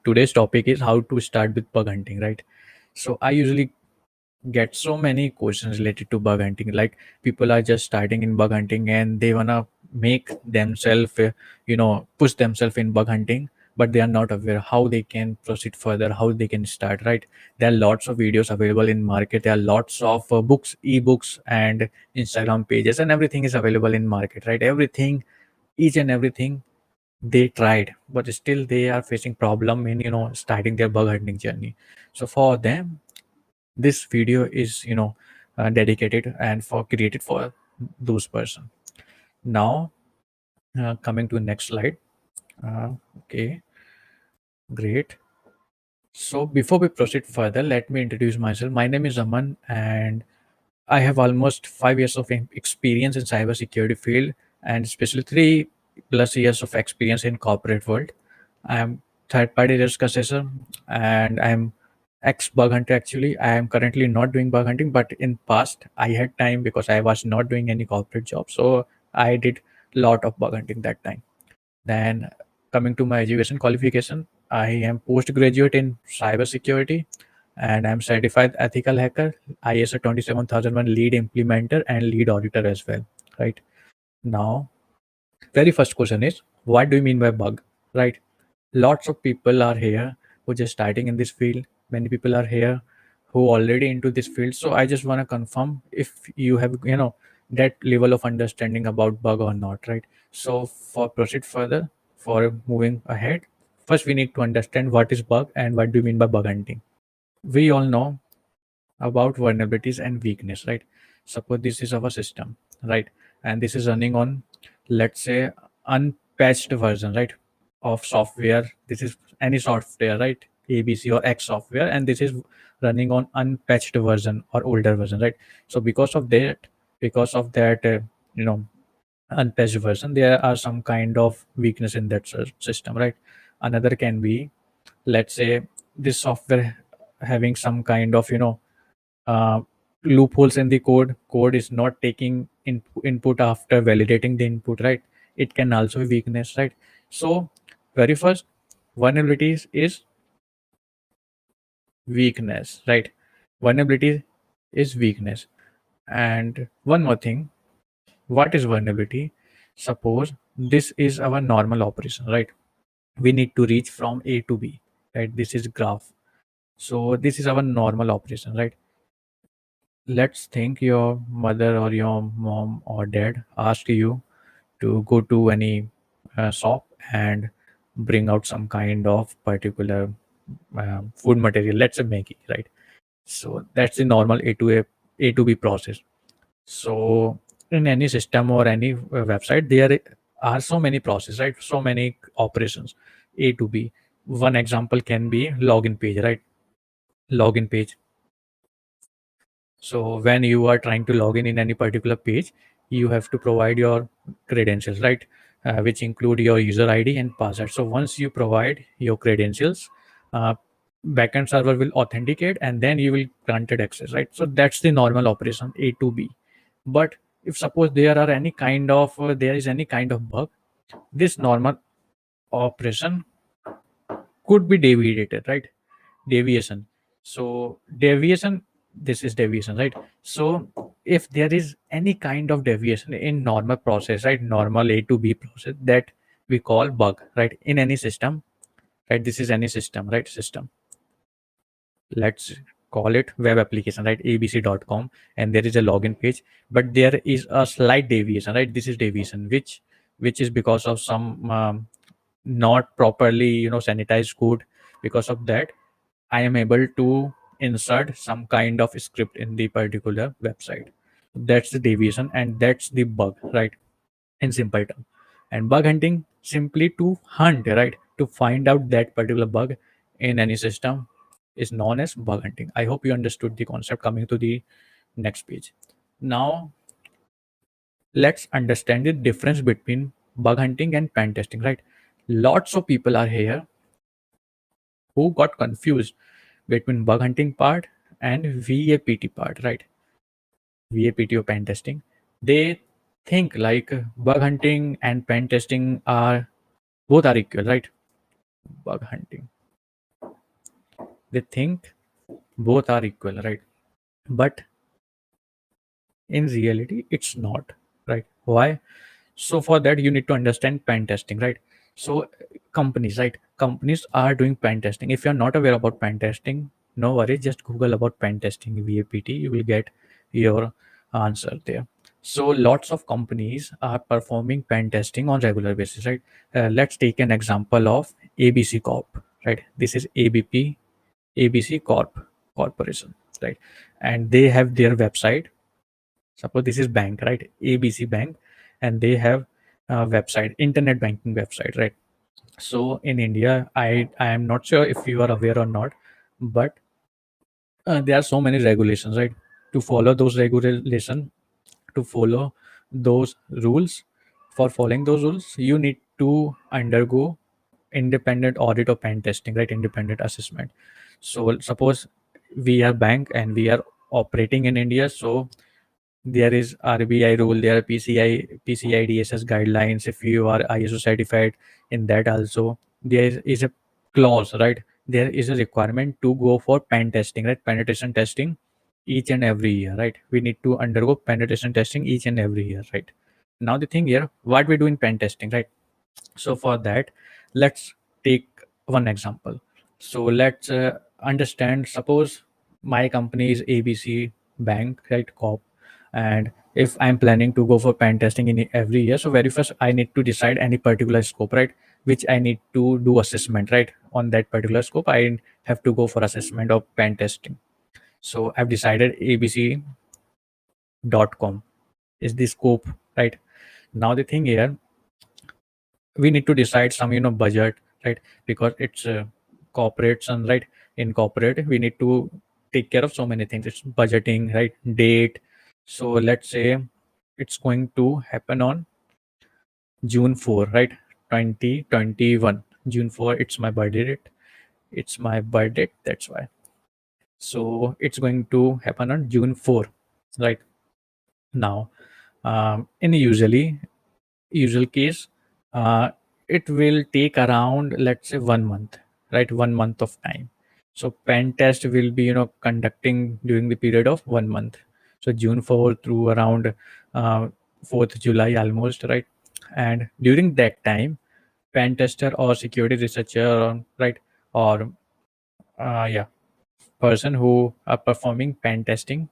today's topic is how to start with bug hunting, right? So I usually get so many questions related to bug hunting. Like people are just starting in bug hunting and they wanna make themselves, push themselves in bug hunting, but they are not aware how they can proceed further, how they can start. Right? There are lots of videos available in market. There are lots of books, ebooks, and Instagram pages, and everything is available in market. Right? Everything, each and everything they tried, but still they are facing problem in starting their bug hunting journey. So for them, this video is dedicated and for created for those person. Now coming to next slide. Okay, great. So before we proceed further, let me introduce myself. My name is Aman, and I have almost 5 years of experience in cybersecurity field, and especially 3+ years of experience in corporate world. I am third-party risk assessor, and I am ex bug hunter. Actually, I am currently not doing bug hunting, but in past I had time because I was not doing any corporate job, so I did lot of bug hunting that time. Then coming to my education qualification, I am postgraduate in cybersecurity and I'm certified ethical hacker, ISO 27001 lead implementer and lead auditor as well. Right? Now, very first question is what do you mean by bug? Right? Lots of people are here who just starting in this field. Many people are here who already into this field. So I just want to confirm if you have that level of understanding about bug or not, right? So for proceed further, for moving ahead, first we need to understand what is bug and what do you mean by bug hunting. We all know about vulnerabilities and weakness, right? Suppose this is our system, right? And this is running on, let's say, unpatched version, right, of software. This is any software, right? ABC or X software, and this is running on unpatched version or older version, right? So because of that, you know, unpatched version, there are some kind of weakness in that system, right? Another can be, let's say, this software having some kind of uh, loopholes in the code is not taking input after validating the input, right? It can also be weakness, right? So very first, vulnerabilities is weakness, right? Vulnerability is weakness. And one more thing, what is vulnerability? Suppose this is our normal operation, right? We need to reach from A to B, right? This is graph. So this is our normal operation, right? Let's think your mother or your mom or dad asked you to go to any shop and bring out some kind of particular food material. Let's say Maggie, right? So that's the normal A to B process. So in any system or any website, there are so many processes, right? So many operations, A to B. One example can be login page, right? Login page. So when you are trying to log in any particular page, you have to provide your credentials, right? Which include your user ID and password. So once you provide your credentials, uh, backend server will authenticate and then you will granted access, right? So that's the normal operation A to B. But if suppose there is any kind of bug, this normal operation could be deviated, right? Deviation. So deviation, this is deviation, right? So if there is any kind of deviation in normal process, right, normal A to B process, that we call bug, right, in any system, right? This is any system, right? System, let's call it web application, right? abc.com, and there is a login page, but there is a slight deviation, right? This is deviation which is because of some not properly sanitized code. Because of that, I am able to insert some kind of script in the particular website. That's the deviation and that's the bug, right? In simple term. And bug hunting simply to hunt, right? To find out that particular bug in any system is known as bug hunting. I hope you understood the concept. Coming to the next page. Now let's understand the difference between bug hunting and pen testing, right? Lots of people are here who got confused between bug hunting part and VAPT part, right? VAPT or pen testing. They think like bug hunting and pen testing are both are equal, right? Bug hunting. They think both are equal, right? But in reality, it's not, right? Why? So for that, you need to understand pen testing, right? So companies, right? Companies are doing pen testing. If you're not aware about pen testing, no worries, just Google about pen testing, VAPT, you will get your answer there. So lots of companies are performing pen testing on regular basis, right? Let's take an example of ABC Corp, right? This is ABC Corp Corporation, right? And they have their website. Suppose this is bank, right? ABC Bank, and they have a website, internet banking website, right? So in India, I am not sure if you are aware or not, but there are so many regulations, right? To follow those regulations, to follow those rules, for following those rules, you need to undergo independent audit or pen testing, right? Independent assessment. So suppose we are bank and we are operating in India, so there is RBI rule, there are PCI DSS guidelines. If you are ISO certified, in that also there is a clause, right? There is a requirement to go for pen testing, right? Penetration testing each and every year, right? We need to undergo penetration testing each and every year, right? Now the thing here, what we do in pen testing, right? So for that, let's take one example. So let's understand. Suppose my company is ABC Bank, right? Corp, and if I'm planning to go for pen testing in every year, so very first I need to decide any particular scope, right? Which I need to do assessment, right? On that particular scope, I have to go for assessment of pen testing. So I've decided abc.com is the scope, right? Now the thing here, we need to decide some budget, right? Because it's corporates, and right, in corporate we need to take care of so many things. It's budgeting, right? Date. So let's say it's going to happen on June 4, right? 2021 June 4, it's my birthday date. It's my birthday, that's why. So it's going to happen on June 4, right? Now in usual case, uh, it will take around, let's say, 1 month, right? 1 month of time. So pen test will be conducting during the period of 1 month. So June 4 through around uh, 4th July almost, right? And during that time, pen tester or security researcher, right, or yeah, person who are performing pen testing,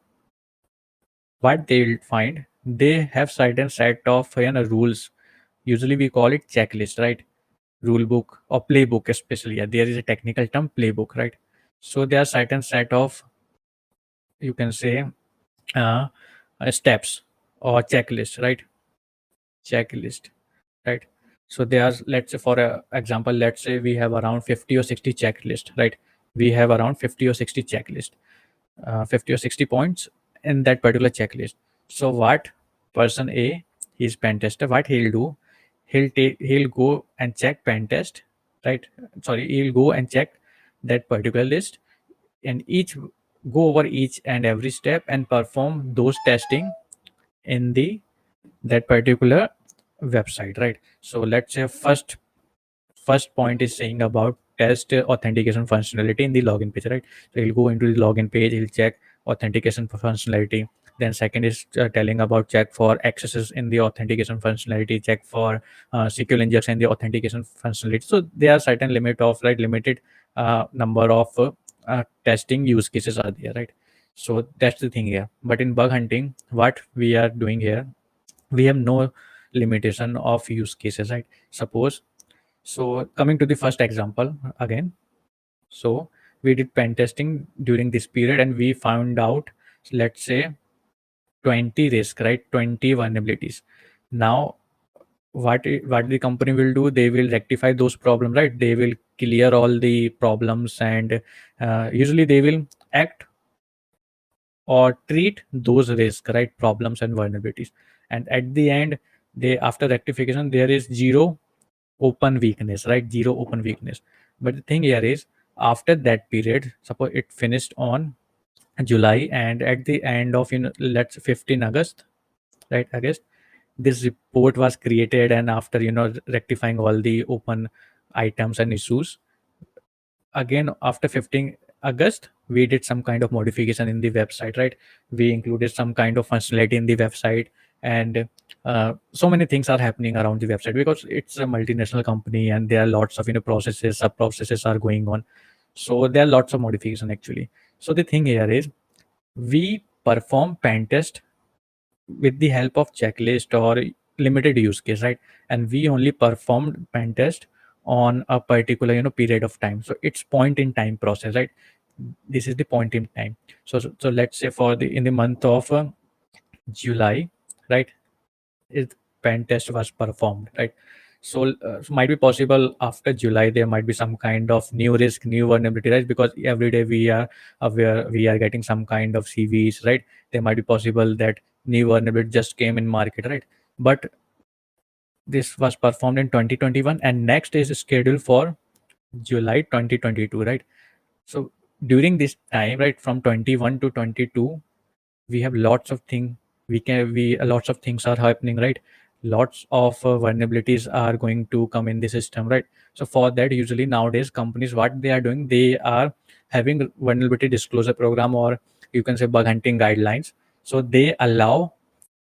what they'll find, they have certain set of rules. Usually we call it checklist, right? Rule book or playbook, especially. Yeah, there is a technical term, playbook, right? So there are certain set of, you can say, uh, steps or checklist, right? Checklist, right? So there's, let's say, for a example, let's say we have around 50 or 60 checklist, right? We have around 50 or 60 checklist, 50 or 60 points in that particular checklist. So what person A, he's pen tester, what he'll do, he'll go and check pen test, right? Sorry, he'll go and check that particular list, and each go over each and every step and perform those testing in the that particular website, right? So let's say first point is saying about test authentication functionality in the login page, right? So he'll go into the login page, he'll check authentication functionality. Then second is telling about check for accesses in the authentication functionality, check for SQL injection in the authentication functionality. So there are certain limit of, right, limited number of testing use cases are there, right? So that's the thing here. But in bug hunting, what we are doing here, we have no limitation of use cases, right? Suppose, so coming to the first example again, so we did pen testing during this period and we found out, let's say, 20 risk, right? 20 vulnerabilities. Now what the company will do, they will rectify those problems, right? They will clear all the problems, and usually they will act or treat those risks, right? Problems and vulnerabilities. And at the end, they, after rectification, there is zero open weakness, right? Zero open weakness. But the thing here is, after that period, suppose it finished on July, and at the end of, let's 15 August, right? August, this report was created, and after rectifying all the open items and issues, again after 15 August, we did some kind of modification in the website, right? We included some kind of functionality in the website, and so many things are happening around the website because it's a multinational company and there are lots of processes, sub processes are going on. So there are lots of modification actually. So the thing here is we perform pen test with the help of checklist or limited use case, right? And we only performed pen test on a particular period of time. So it's point in time process, right? This is the point in time. So let's say for the in the month of July, right? It pen test was performed, right? So might be possible after July there might be some kind of new risk, new vulnerability, right? Because every day we are aware, we are getting some kind of CVs, right? There might be possible that new vulnerability just came in market, right? But this was performed in 2021 and next is scheduled for July 2022, right? So during this time, right, from 21 to 22, we have lots of things, we lots of things are happening, right? Lots of vulnerabilities are going to come in the system, right? So for that, usually nowadays companies, what they are doing, they are having vulnerability disclosure program, or you can say bug hunting guidelines. So they allow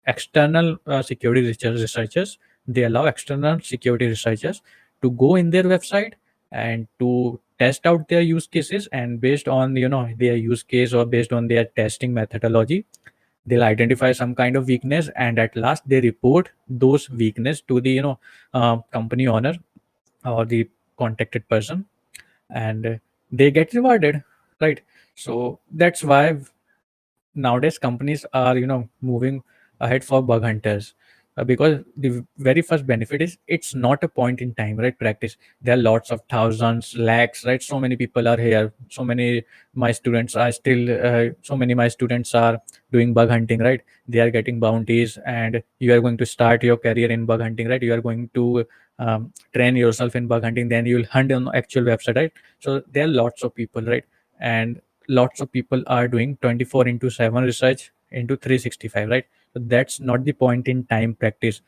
external security researchers, they allow external security researchers to go in their website and to test out their use cases, and based on their use case or based on their testing methodology, they'll identify some kind of weakness, and at last they report those weakness to the company owner or the contacted person, and they get rewarded, right? So that's why nowadays companies are moving ahead for bug hunters, because the very first benefit is it's not a point in time, right, practice. There are lots of thousands, lakhs, right? So many people are here, so many my students are still so many my students are doing bug hunting, right? They are getting bounties, and you are going to start your career in bug hunting, right? You are going to train yourself in bug hunting, then you will hunt on actual website, right? So there are lots of people, right? And lots of people are doing 24 into 7 research into 365, right? So that's not the point in time practice,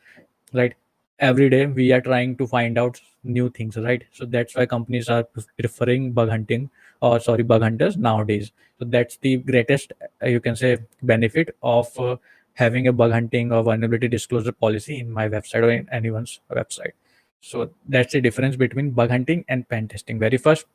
right? Every day we are trying to find out new things, right? So that's why companies are preferring bug hunting, or sorry, bug hunters nowadays. So that's the greatest you can say benefit of having a bug hunting or vulnerability disclosure policy in my website or in anyone's website. So that's the difference between bug hunting and pen testing. Very first,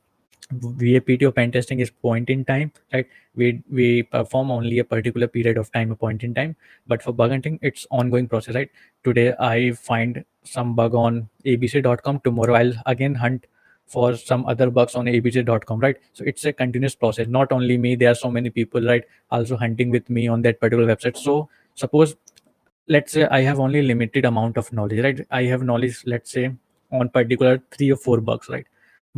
VAPT or pen testing is point in time, right? We perform only a particular period of time, a point in time. But for bug hunting, it's ongoing process, right? Today I find some bug on abc.com. Tomorrow I'll again hunt for some other bugs on abc.com, right? So it's a continuous process. Not only me, there are so many people, right, also hunting with me on that particular website. So suppose, let's say I have only limited amount of knowledge, right? I have knowledge, let's say, on particular 3 or 4 bugs, right?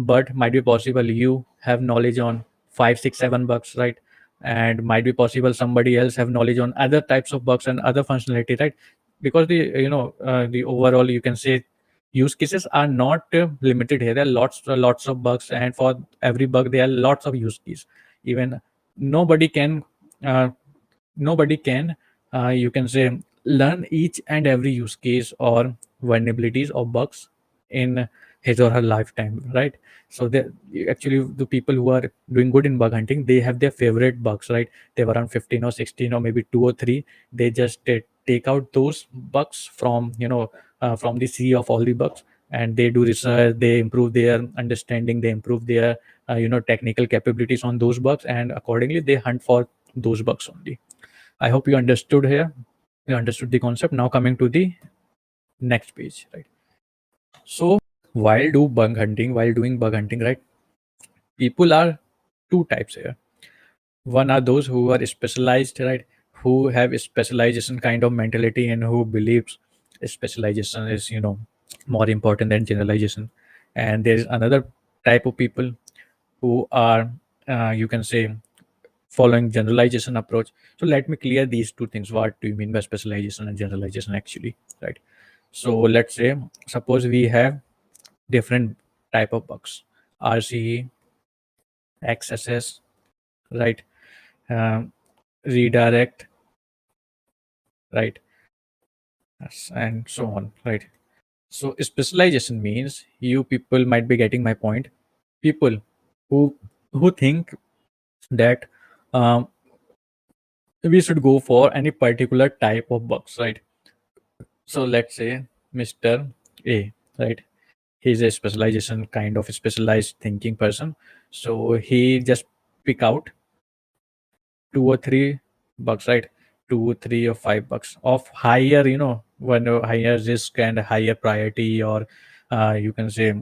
But might be possible you have knowledge on 5, 6, 7 bugs, right? And might be possible somebody else have knowledge on other types of bugs and other functionality, right? Because the overall, you can say, use cases are not limited here. There are lots of bugs, and for every bug there are lots of use cases. Even nobody can uh, nobody can you can say learn each and every use case or vulnerabilities or bugs in his or her lifetime, right? So they actually, the people who are doing good in bug hunting, they have their favorite bugs, right? They have around 15 or 16 or maybe 2 or 3. They just take out those bugs from from the sea of all the bugs, and they do research, they improve their understanding, they improve their technical capabilities on those bugs, and accordingly they hunt for those bugs only. I hope you understood here. You understood the concept. Now coming to the next page, right? So while doing bug hunting, right? People are two types here. One are those who are specialized, right? Who have a specialization kind of mentality and who believes specialization is more important than generalization. And there is another type of people who are you can say following generalization approach. So let me clear these two things. What do you mean by specialization and generalization actually, right? So let's say, suppose we have different type of bugs: RCE, XSS, right? um, Redirect, right? And so on, right? So specialization means, you people might be getting my point, people who think that um, we should go for any particular type of bugs, right? So let's say Mr. A, right? He's a specialization kind of specialized thinking person. So he just pick out 2 or 3 bucks, right? 2, 3 or 5 bucks of higher, one higher risk and higher priority, or you can say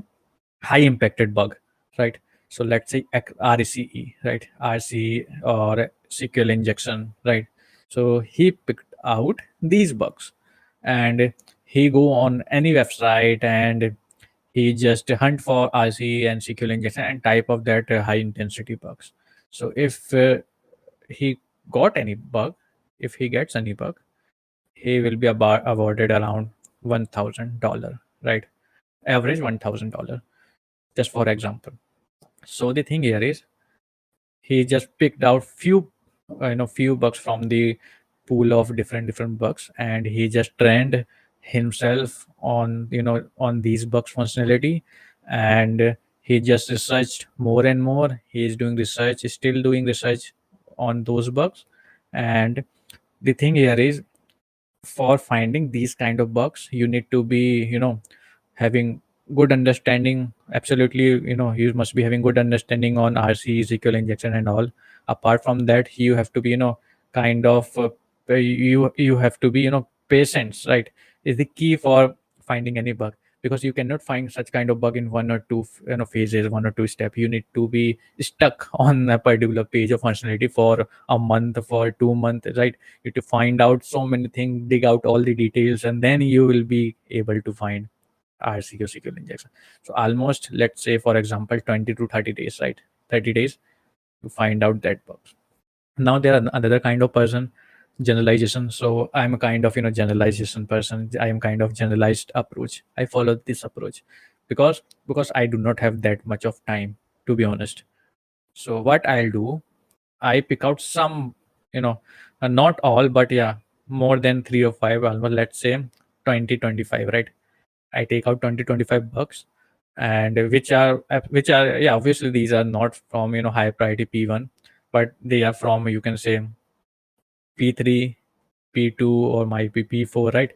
high impacted bug, right? So let's say RCE, right? RCE or SQL injection, right? So he picked out these bugs, and he go on any website and he just hunt for RCE and SQL injection and type of that high intensity bugs. So if he got any bug, if he gets any bug, he will be awarded around $1,000, right? Average $1,000, just for example. So the thing here is he just picked out few bugs from the pool of different bugs, and he just trained himself on on these bugs functionality, and he just researched more and more. He is doing research, still doing research on those bugs. And the thing here is, for finding these kind of bugs, you need to be having good understanding. Absolutely, you must be having good understanding on RC, SQL injection and all. Apart from that, you have to be kind of you have to be patience, right? Is the key for finding any bug, because you cannot find such kind of bug in one or two phases, one or two step. You need to be stuck on a particular page of functionality for a month, for 2 months, right? You have to find out so many things, dig out all the details, and then you will be able to find RC or SQL injection. So almost, let's say for example, 20 to 30 days, right? 30 days to find out that bugs. Now there are another kind of person, generalization. So I'm a kind of generalization person. I am kind of generalized approach. I follow this approach because I do not have that much of time, to be honest. So what I'll do, I pick out some, not all, but yeah, more than 3 or 5, almost let's say 20, 25, right? I take out 20, 25 bucks, and which are yeah, obviously these are not from high priority P1, but they are from, you can say, P3, P2, or might be P4, right?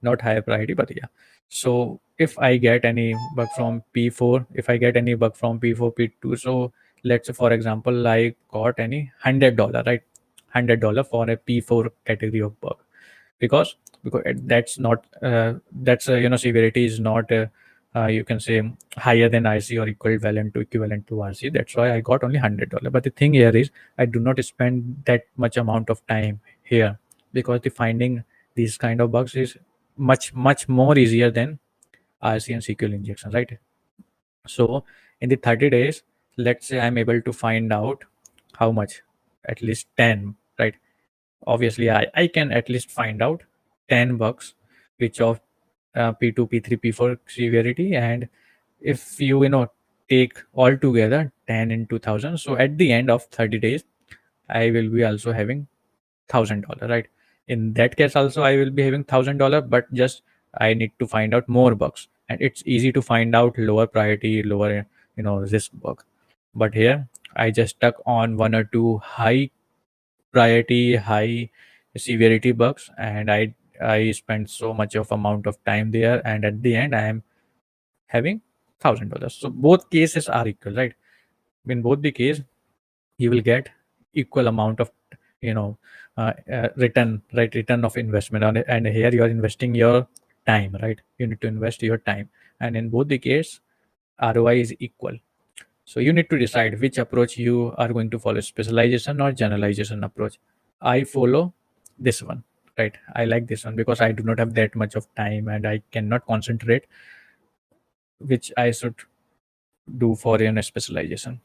Not high priority, but yeah. So if I get any bug from P4, if I get any bug from P4, P2, so let's say for example I got any $100, right? $100 for a P4 category of bug, because that's not that's severity is not you can say higher than IC or equivalent to RC. That's why I got only $100. But the thing here is, I do not spend that much amount of time here, because the finding these kind of bugs is much more easier than RC and SQL injection, right? So in the 30 days, let's say I'm able to find out how much, at least 10, right? Obviously I can at least find out 10 bucks which of P2, P3, P4 severity. And if you take all together 10 into 1000, so at the end of 30 days I will be also having $1,000, right? In that case also I will be having $1,000, but just I need to find out more bugs, and it's easy to find out lower priority, lower risk bug. But here I just stuck on one or two high priority, high severity bugs, and I spent so much of amount of time there, and at the end I am having $1,000. So both cases are equal, right? In both the case, you will get equal amount of you know return, right? Return of investment on it. And here you are investing your time, right? You need to invest your time, and in both the case, ROI is equal. So you need to decide which approach you are going to follow, specialization or generalization approach. I follow this one, right? I like this one because I do not have that much of time and I cannot concentrate, which I should do for specialization.